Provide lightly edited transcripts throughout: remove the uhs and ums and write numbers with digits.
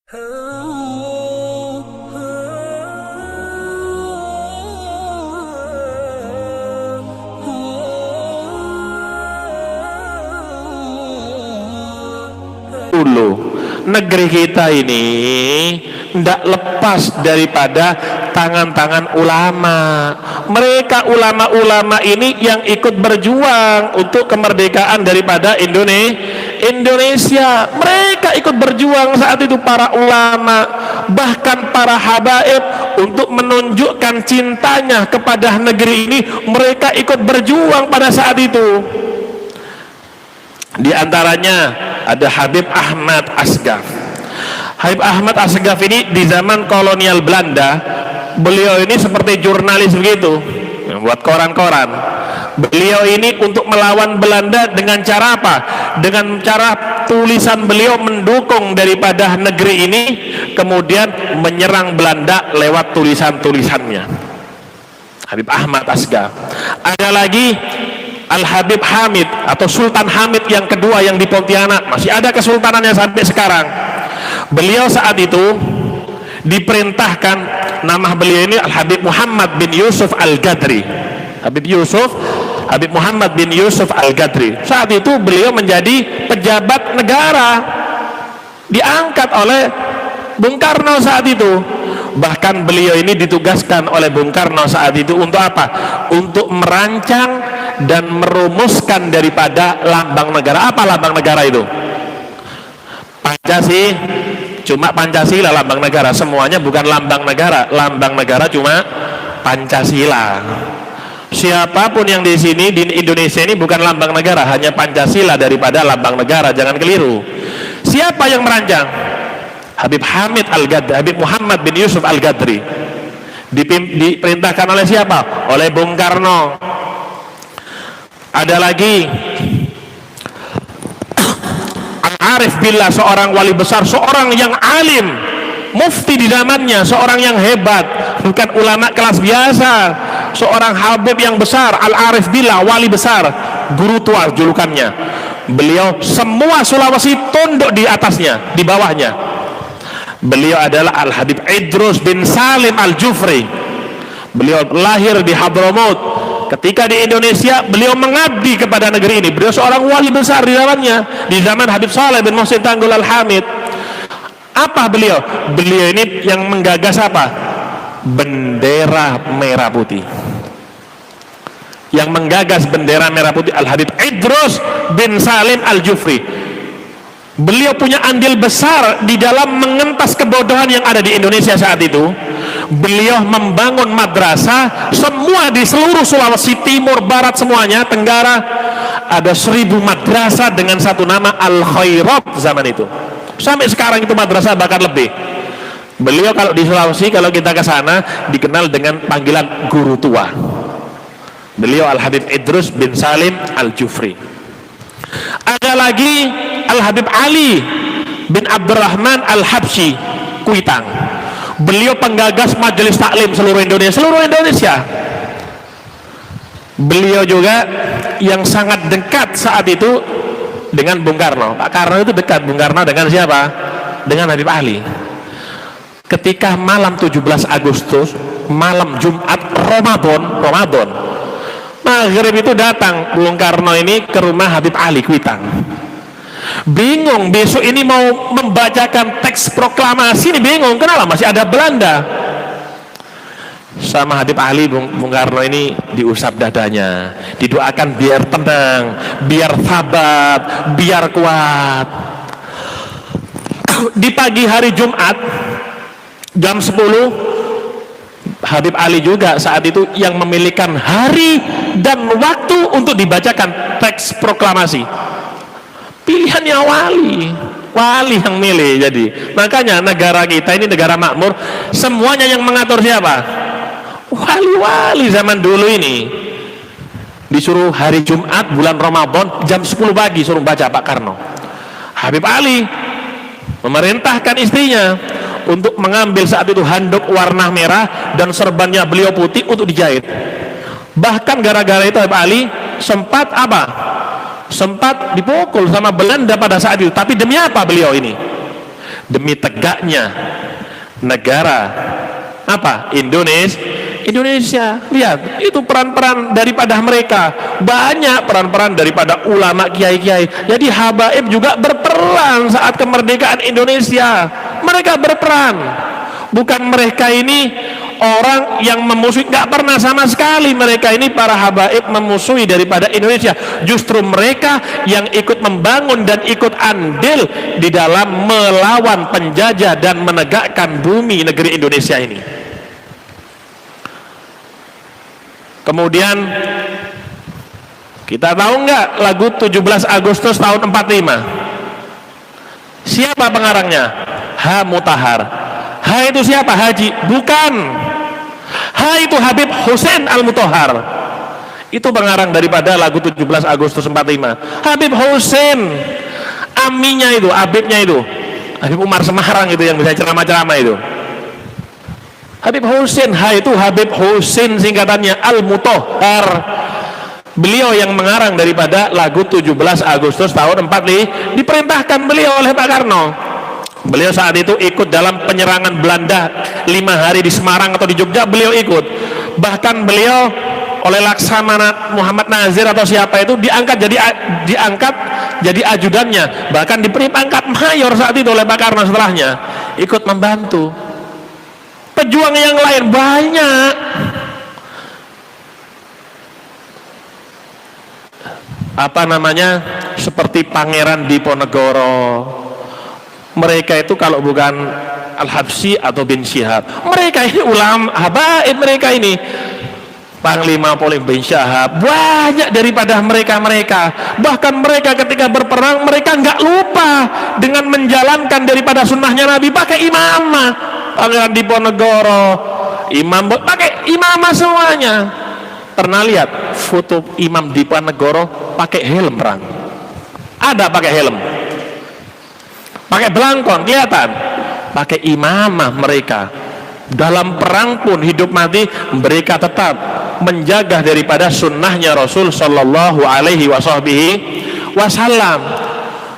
Dulu negeri kita ini tidak lepas daripada tangan-tangan ulama. Mereka ulama-ulama ini yang ikut berjuang untuk kemerdekaan daripada Indonesia. Mereka ikut berjuang saat itu, para ulama, bahkan para habaib, untuk menunjukkan cintanya kepada negeri ini. Mereka ikut berjuang pada saat itu. Di antaranya ada Habib Ahmad Asghaf. Habib Ahmad Asghaf ini di zaman kolonial Belanda, beliau ini seperti jurnalis begitu, buat koran-koran. Beliau ini untuk melawan Belanda dengan cara apa? Dengan cara tulisan beliau mendukung daripada negeri ini, kemudian menyerang Belanda lewat tulisan-tulisannya. Habib Ahmad Asghaf. Ada lagi Al-Habib Hamid atau Sultan Hamid yang kedua yang di Pontianak, masih ada kesultanannya sampai sekarang. Beliau saat itu diperintahkan, nama beliau ini Al-Habib Muhammad bin Yusuf Al-Gadri. Habib Muhammad bin Yusuf Al-Gadri. Saat itu beliau menjadi pejabat negara, diangkat oleh Bung Karno saat itu. Bahkan beliau ini ditugaskan oleh Bung Karno saat itu untuk apa? Untuk merancang dan merumuskan daripada lambang negara. Apa lambang negara itu? Pancasila. Cuma Pancasila lambang negara, semuanya bukan lambang negara. Lambang negara cuma Pancasila. Siapapun yang di sini di Indonesia ini bukan lambang negara, hanya Pancasila daripada lambang negara. Jangan keliru. Siapa yang merancang? Habib Hamid Al-Gadri, Habib Muhammad bin Yusuf Al-Gadri. Diperintahkan oleh siapa? Oleh Bung Karno. Ada lagi Al-Arif Billah, seorang wali besar, seorang yang alim, mufti di zamannya, seorang yang hebat, bukan ulama kelas biasa, seorang habib yang besar. Al-Arif Billah, wali besar, guru tua julukannya. Beliau semua Sulawesi tunduk di atasnya, di bawahnya. Beliau adalah Al-Habib Idrus bin Salim Al-Jufri. Beliau lahir di Hadramaut. Ketika di Indonesia, beliau mengabdi kepada negeri ini. Beliau seorang wali besar di zamannya, di zaman Habib Saleh bin Muhsin Tanggul Al-Hamid. Apa beliau? Beliau ini yang menggagas apa? Bendera merah putih. Yang menggagas bendera merah putih Al-Habib Idrus bin Salim Al-Jufri. Beliau punya andil besar di dalam mengentas kebodohan yang ada di Indonesia saat itu. Beliau membangun madrasah semua di seluruh Sulawesi Timur, Barat, semuanya, Tenggara. Ada 1000 madrasah dengan satu nama Al-Khairat zaman itu. Sampai sekarang itu madrasah bahkan lebih. Beliau kalau di Sulawesi, kalau kita ke sana, dikenal dengan panggilan guru tua. Beliau Al-Habib Idrus bin Salim Al-Jufri. Ada lagi Al-Habib Ali bin Abdurrahman Al-Habsyi Kuitang. Beliau penggagas majelis taklim seluruh Indonesia. Beliau juga yang sangat dekat saat itu dengan Bung Karno. Pak Karno itu dekat, Bung Karno dengan siapa? Dengan Habib Ali. Ketika malam 17 Agustus, malam Jumat Ramadan, maghrib itu datang Bung Karno ini ke rumah Habib Ali Kuitang. Bingung, besok ini mau membacakan teks proklamasi, ini bingung, kenapa? Masih ada Belanda. Sama Habib Ali, Bung Karno ini diusap dadanya, didoakan biar tenang, biar sabar, biar kuat. Di pagi hari Jumat jam 10, Habib Ali juga saat itu yang memilihkan hari dan waktu untuk dibacakan teks proklamasi. Pilihannya wali yang milih. Jadi makanya negara kita ini negara makmur, semuanya yang mengatur siapa? Wali-wali zaman dulu ini. Disuruh hari Jumat bulan Ramadan jam 10 pagi suruh baca Pak Karno. Habib Ali memerintahkan istrinya untuk mengambil saat itu handuk warna merah dan serbannya beliau putih untuk dijahit. Bahkan gara-gara itu Habib Ali sempat apa? Sempat dipukul sama Belanda pada saat itu. Tapi demi apa beliau ini? demi tegaknya negara apa? Indonesia. Lihat, itu peran-peran daripada mereka. Banyak peran-peran daripada ulama, kiai-kiai. Jadi habaib juga berperan saat kemerdekaan Indonesia. Mereka berperan. Bukan mereka ini orang yang memusuhi, nggak pernah sama sekali mereka ini para habaib memusuhi daripada Indonesia. Justru mereka yang ikut membangun dan ikut andil di dalam melawan penjajah dan menegakkan bumi negeri Indonesia ini. Kemudian kita tahu nggak lagu 17 Agustus tahun 45? Siapa pengarangnya? H. Mutahar. H itu siapa? Haji? Bukan. H itu Habib Hussein Al-Mutahhar. Itu pengarang daripada lagu 17 Agustus 45. Habib Hussein, aminya itu, Habibnya itu, Habib Umar Semarang itu yang bisa ceramah-ceramah itu. Habib Hussein, H itu Habib Hussein singkatannya Al-Mutahhar. Beliau yang mengarang daripada lagu 17 Agustus tahun 45, diperintahkan beliau oleh Pak Karno. Beliau saat itu ikut dalam penyerangan Belanda 5 hari di Semarang atau di Jogja, beliau ikut. Bahkan beliau oleh Laksamana Muhammad Nazir atau siapa itu diangkat jadi ajudannya, bahkan diberi pangkat mayor saat itu oleh Pak Karno setelahnya, ikut membantu. Pejuang yang lain banyak. Apa namanya? Seperti Pangeran Diponegoro. Mereka itu kalau bukan Al-Habsyi atau bin Syihab, mereka ini ulama habaib, mereka ini Panglima Polim bin Syihab, banyak daripada mereka. Bahkan mereka ketika berperang mereka nggak lupa dengan menjalankan daripada sunnahnya Nabi, pakai imamah. Pangeran Diponegoro imam pakai imamah semuanya. Pernah lihat foto Imam Diponegoro pakai helm perang? Ada pakai helm, pakai belangkon kelihatan, pakai imamah. Mereka dalam perang pun hidup mati mereka tetap menjaga daripada sunnahnya Rasul Shallallahu Alaihi Wasallam.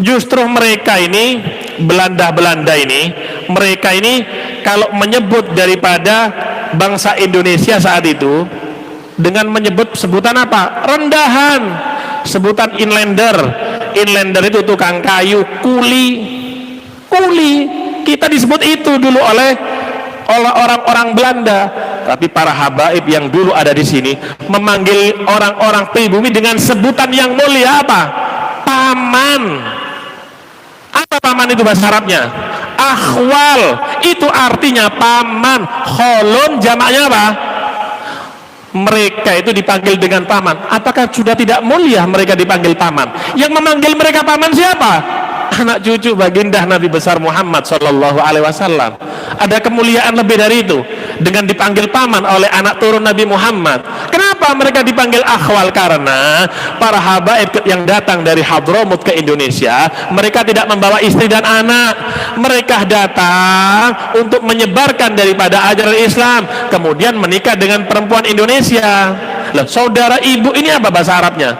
Justru mereka ini Belanda ini, mereka ini kalau menyebut daripada bangsa Indonesia saat itu dengan menyebut sebutan apa? Rendahan, sebutan inlander. Inlander itu tukang kayu, kuli. Kita disebut itu dulu oleh orang-orang Belanda. Tapi para habaib yang dulu ada di sini memanggil orang-orang pribumi dengan sebutan yang mulia apa? Paman. Apa paman itu bahasa Arabnya? Akhwal. Itu artinya paman. Kholun jamaknya apa? Mereka itu dipanggil dengan paman. Apakah sudah tidak mulia mereka dipanggil paman? Yang memanggil mereka paman siapa? Anak cucu baginda Nabi besar Muhammad Sallallahu Alaihi Wasallam. Ada kemuliaan lebih dari itu dengan dipanggil paman oleh anak turun Nabi Muhammad. Kenapa mereka dipanggil akhwal? Karena para habaib yang datang dari Hadramut ke Indonesia, mereka tidak membawa istri dan anak. Mereka datang untuk menyebarkan daripada ajaran Islam, kemudian menikah dengan perempuan Indonesia. Lah, saudara ibu ini apa bahasa Arabnya?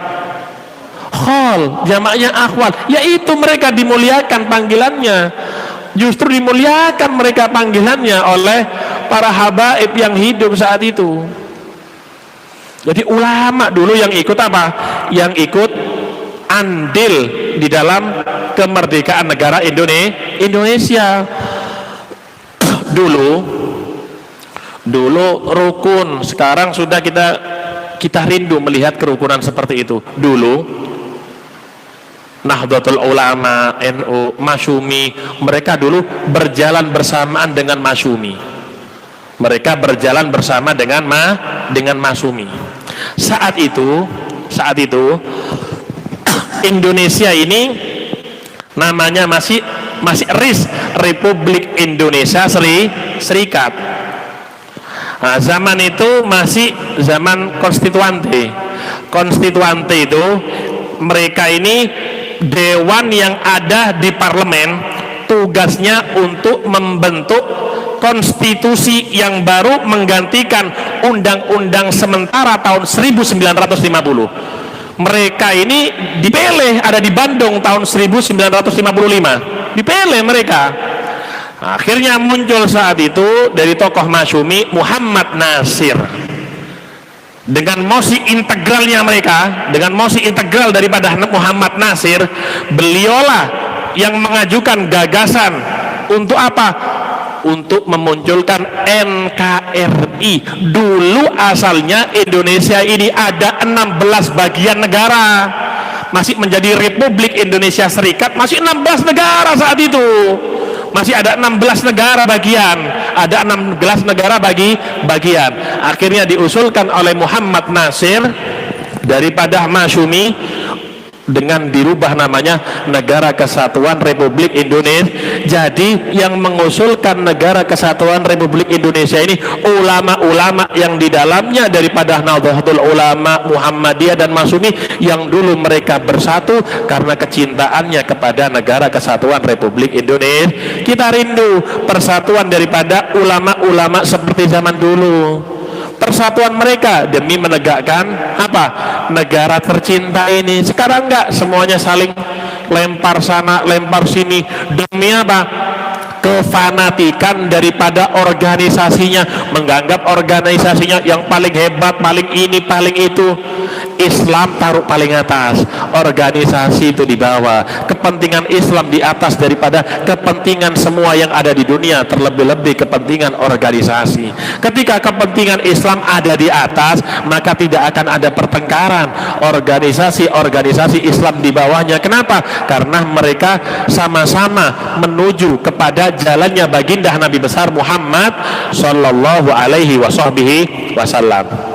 Khol, jamaknya akhwal. Yaitu mereka dimuliakan panggilannya. Justru dimuliakan mereka panggilannya oleh para habaib yang hidup saat itu. Jadi ulama dulu yang ikut apa? Yang ikut andil di dalam kemerdekaan negara Indonesia. Dulu rukun, sekarang sudah kita rindu melihat kerukunan seperti itu. Dulu Nahdlatul Ulama, NU, Masyumi, mereka dulu berjalan bersamaan dengan Masyumi. Mereka berjalan bersama dengan Masyumi. Saat itu Indonesia ini namanya masih RIS, Republik Indonesia Serikat. Nah, zaman itu masih zaman konstituante. Konstituante itu mereka ini dewan yang ada di parlemen, tugasnya untuk membentuk konstitusi yang baru menggantikan undang-undang sementara tahun 1950. Mereka ini dipilih, ada di Bandung tahun 1955, dipilih mereka. Akhirnya muncul saat itu dari tokoh Masyumi Muhammad Nasir. Dengan mosi integralnya mereka, dengan mosi integral daripada Muhammad Nasir, beliaulah yang mengajukan gagasan untuk apa? Untuk memunculkan NKRI. Dulu asalnya Indonesia ini ada 16 bagian negara, masih menjadi Republik Indonesia Serikat, masih 16 negara saat itu. Masih ada 16 negara bagian, ada 16 negara bagian. Akhirnya diusulkan oleh Muhammad Nasir daripada Masyumi dengan dirubah namanya Negara Kesatuan Republik Indonesia. Jadi yang mengusulkan Negara Kesatuan Republik Indonesia ini ulama-ulama yang di dalamnya daripada Nahdlatul Ulama, Muhammadiyah dan Masyumi, yang dulu mereka bersatu karena kecintaannya kepada Negara Kesatuan Republik Indonesia. Kita rindu persatuan daripada ulama-ulama seperti zaman dulu, persatuan mereka demi menegakkan apa? Negara tercinta ini. Sekarang enggak, semuanya saling lempar sana lempar sini. Demi apa? Kefanatikan daripada organisasinya, menganggap organisasinya yang paling hebat, paling ini, paling itu. Islam taruh paling atas, organisasi itu di bawah, kepentingan Islam di atas daripada kepentingan semua yang ada di dunia, terlebih-lebih kepentingan organisasi. Ketika kepentingan Islam ada di atas, maka tidak akan ada pertengkaran. Organisasi Islam di bawahnya. Kenapa? Karena mereka sama-sama menuju kepada jalannya baginda Nabi besar Muhammad sallallahu alaihi wasallam.